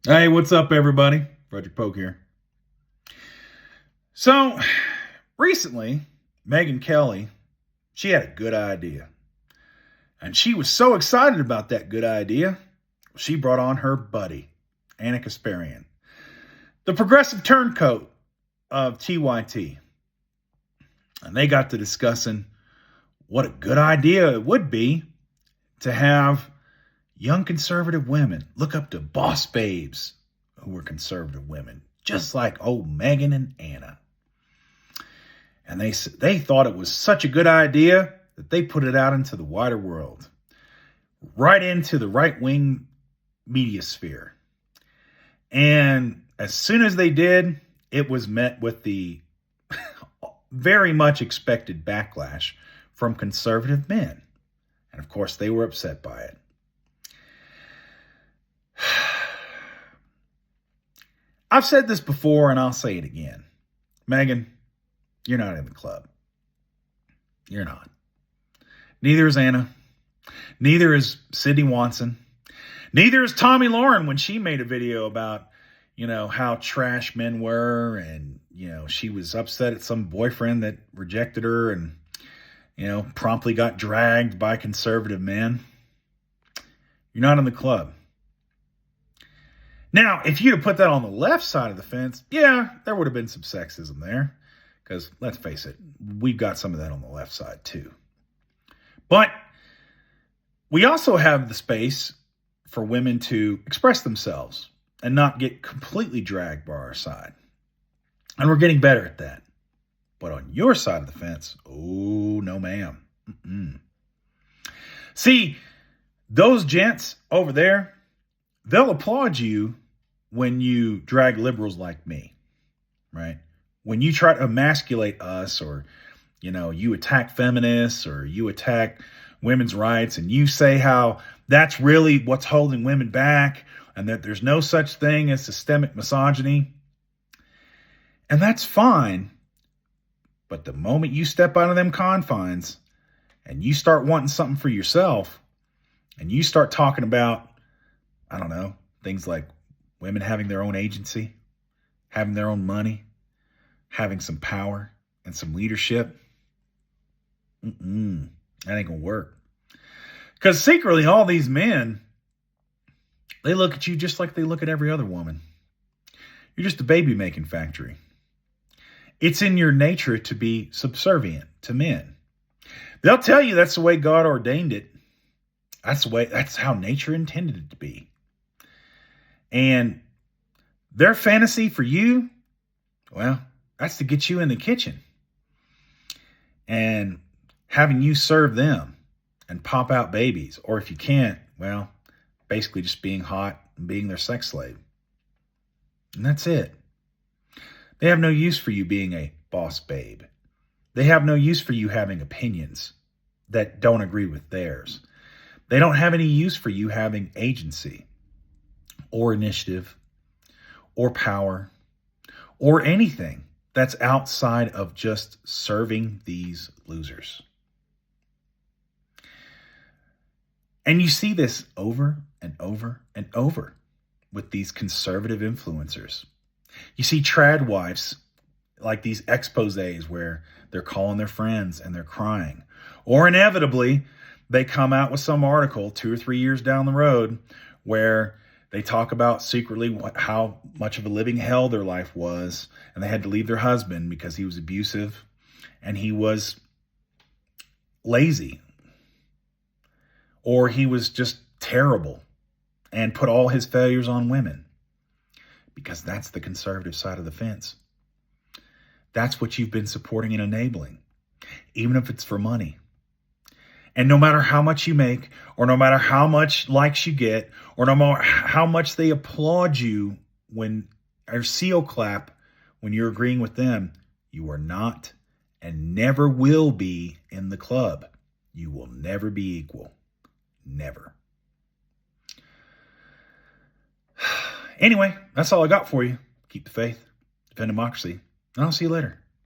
Hey, what's up, everybody? Frederick Polk here. So, recently, Megyn Kelly, she had a good idea. And she was so excited about that good idea, she brought on her buddy, Anna Kasparian, the progressive turncoat of TYT. And they got to discussing what a good idea it would be to have young conservative women look up to boss babes who were conservative women, just like old Megyn and Anna. And they thought it was such a good idea that they put it out into the wider world, right into the right-wing media sphere. And as soon as they did, it was met with the very much expected backlash from conservative men. And of course, they were upset by it. I've said this before and I'll say it again. Megyn, you're not in the club. You're not. Neither is Anna. Neither is Sydney Watson. Neither is Tommy Lauren when she made a video about, how trash men were. And, she was upset at some boyfriend that rejected her and, promptly got dragged by conservative men. You're not in the club. Now, if you'd have put that on the left side of the fence, yeah, there would have been some sexism there. Because let's face it, we've got some of that on the left side too. But we also have the space for women to express themselves and not get completely dragged by our side. And we're getting better at that. But on your side of the fence, oh, no, ma'am. Mm-mm. See, those gents over there, they'll applaud you when you drag liberals like me, right? When you try to emasculate us, or, you attack feminists, or you attack women's rights, and you say how that's really what's holding women back, and that there's no such thing as systemic misogyny. And that's fine. But the moment you step out of them confines and you start wanting something for yourself, and you start talking about, I don't know, things like women having their own agency, having their own money, having some power and some leadership, that ain't gonna work. Because secretly, all these men, they look at you just like they look at every other woman. You're just a baby-making factory. It's in your nature to be subservient to men. They'll tell you that's the way God ordained it. That's how nature intended it to be. And their fantasy for you, well, that's to get you in the kitchen and having you serve them and pop out babies. Or if you can't, well, basically just being hot and being their sex slave. And that's it. They have no use for you being a boss babe. They have no use for you having opinions that don't agree with theirs. They don't have any use for you having agency or initiative or power or anything that's outside of just serving these losers. And you see this over and over and over with these conservative influencers. You see trad wives like these exposés where they're calling their friends and they're crying. Or inevitably, they come out with some article 2 or 3 years down the road where they talk about secretly how much of a living hell their life was, and they had to leave their husband because he was abusive and he was lazy, or he was just terrible and put all his failures on women, because that's the conservative side of the fence. That's what you've been supporting and enabling, even if it's for money. And no matter how much you make, or no matter how much likes you get, or no matter how much they applaud you or seal clap when you're agreeing with them, you are not and never will be in the club. You will never be equal. Never. Anyway, that's all I got for you. Keep the faith, defend democracy, and I'll see you later.